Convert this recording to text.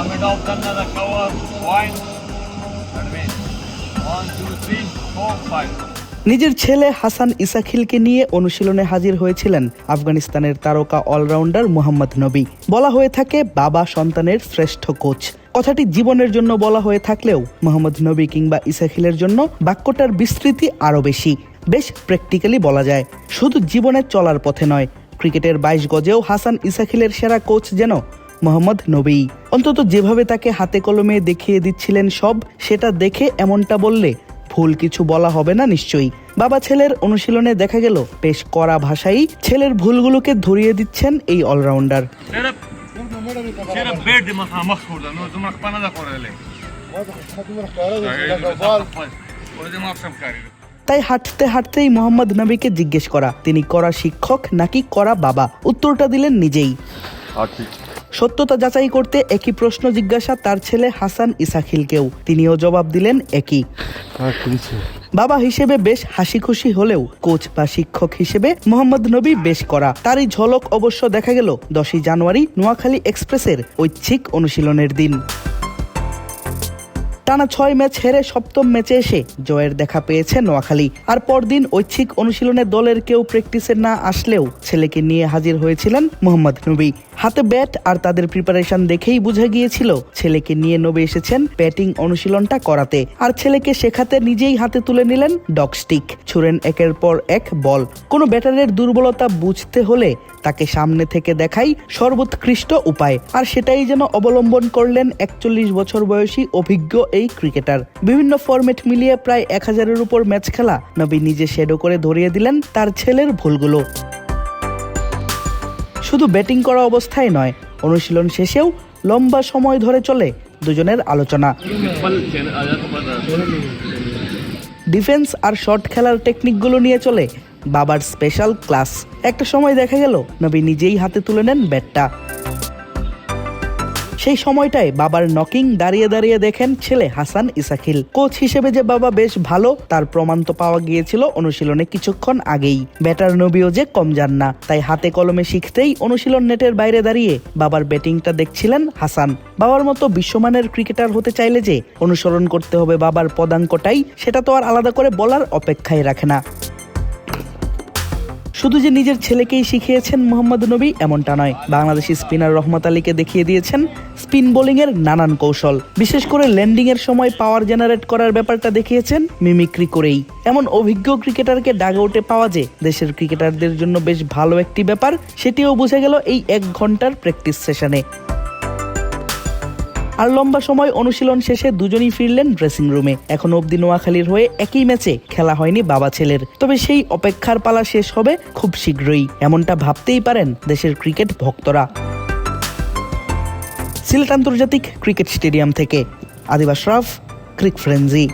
Ahmed of the cover. Point. That means 1, 2, 3, 4, 5. নিজের ছেলে হাসান ইসাখিলকে নিয়ে অনুশীলনে হাজির হয়েছিলেন আফগানিস্তানের তারকা অলরাউন্ডার মোহাম্মদ নবী। বলা হয়ে থাকে বাবা সন্তানের শ্রেষ্ঠ কোচ। কথাটি জীবনের জন্য বলা হয়ে থাকলেও মোহাম্মদ নবী কিংবা ইসাখিলের জন্য বাক্যটার বিস্তৃতি আরও বেশি। বেশ প্র্যাকটিক্যালি বলা যায়, শুধু জীবনে চলার পথে নয়, ক্রিকেটের 22 গজেও হাসান ইসাখিলের সেরা কোচ যেন মোহাম্মদ নবী। অন্তত যেভাবে তাকে হাতে কলমে দেখিয়ে দিচ্ছিলেন সব, সেটা দেখে এমনটা বললে ভুল কিছু বলা হবে না নিশ্চয়ই। বাবা ছেলের অনুশীলনে দেখা গেল বেশ কড়া ভাষায় ছেলের ভুলগুলোকে ধরিয়ে দিচ্ছেন এই অলরাউন্ডার। তাই হাঁটতে হাঁটতেই মোহাম্মদ নবীকে জিজ্ঞেস করা তিনি কড়া শিক্ষক নাকি কড়া বাবা, উত্তরটা দিলেন নিজেই। সত্যতা যাচাই করতে একই প্রশ্ন জিজ্ঞাসা তার ছেলে হাসান ইসাখিলকেও, তিনিও জবাব দিলেন একই। বাবা হিসেবে বেশ হাসি খুশি হলেও কোচ বা শিক্ষক হিসেবে মোহাম্মদ নবী বেশ কড়া। তারই ঝলক অবশ্য দেখা গেল 10ই জানুয়ারি নোয়াখালী এক্সপ্রেসের ঐচ্ছিক অনুশীলনের দিন। টানা 6 ম্যাচ হেরে 7ম ম্যাচে এসে জয়ের দেখা পেয়েছে নোয়াখালী। আর পরদিন ঐচ্ছিক অনুশীলনে দলের কেউ প্র্যাকটিসে না আসলেও ছেলেকে নিয়ে হাজির হয়েছিলেন মোহাম্মদ নবী। হাতে ব্যাট আর তাদের প্রিপারেশন দেখেই বোঝা গিয়েছিল ছেলেকে নিয়ে নবী এসেছেন ব্যাটিং অনুশীলনটা করাতে। আর ছেলেকে শেখাতে নিজেই হাতে তুলে নিলেন ডগ স্টিক, ছুড়েন একের পর এক বল। কোনো ব্যাটারের দুর্বলতা বুঝতে হলে তাকে সামনে থেকে দেখাই সর্বোৎকৃষ্ট উপায়, আর সেটাই যেন অবলম্বন করলেন 41 বছর বয়সী অভিজ্ঞ এই ক্রিকেটার। বিভিন্ন ফরম্যাট মিলিয়ে প্রায় 1000-এর উপর ম্যাচ খেলা নবী নিজে শ্যাডো করে ধরিয়ে দিলেন তার ছেলের ভুলগুলো। শুধু ব্যাটিং করা অবস্থায় নয়, অনুশীলন শেষেও লম্বা সময় ধরে চলে দুজনের আলোচনা। ডিফেন্স আর শট খেলার টেকনিকগুলো নিয়ে চলে বাবার স্পেশাল ক্লাস। একটা সময় দেখা গেল নবী নিজেই হাতে তুলে নেন ব্যাটটা। সেই সময়টায় বাবার নকিং দাঁড়িয়ে দাঁড়িয়ে দেখেন ছেলে হাসান ইসাখিল। কোচ হিসেবে যে বাবা বেশ ভালো তার প্রমাণ তো পাওয়া গিয়েছিল অনুশীলনে কিছুক্ষণ আগেই। ব্যাটার নবীও যে কম যান না, তাই হাতে কলমে শিখতেই অনুশীলন নেটের বাইরে দাঁড়িয়ে বাবার ব্যাটিংটা দেখছিলেন হাসান। বাবার মতো বিশ্বমানের ক্রিকেটার হতে চাইলে যে অনুসরণ করতে হবে বাবার পদাঙ্কটাই, সেটা তো আর আলাদা করে বলার অপেক্ষাই রাখে না। শুধু যে নিজের ছেলেকেই শিখিয়েছেন মোহাম্মদ নবী এমনটা নয়, বাংলাদেশি স্পিনার রহমত আলীকে দেখিয়ে দিয়েছেন স্পিন বোলিং এর নানান কৌশল। বিশেষ করে ল্যান্ডিং এর সময় পাওয়ার জেনারেট করার ব্যাপারটা দেখিয়েছেন মিমিক্রি করেই। এমন অভিজ্ঞ ক্রিকেটারকে ডাগআউটে পাওয়া যে দেশের ক্রিকেটারদের জন্য বেশ ভালো একটি ব্যাপার, সেটিও বোঝা গেল এই 1 ঘন্টার প্র্যাকটিস সেশনে। আর লম্বা সময় অনুশীলন শেষে দুজনই ফিরলেন ড্রেসিং রুমে। এখনো অব্দি নোয়াখালীর হয়ে একই ম্যাচে খেলা হয়নি বাবা ছেলের, তবে সেই অপেক্ষার পালা শেষ হবে খুব শীঘ্রই, এমনটা ভাবতেই পারেন দেশের ক্রিকেট ভক্তরা। সিলেট আন্তর্জাতিক ক্রিকেট স্টেডিয়াম থেকে আদিব আশরাফ, ক্রিক ফ্রেন্জি।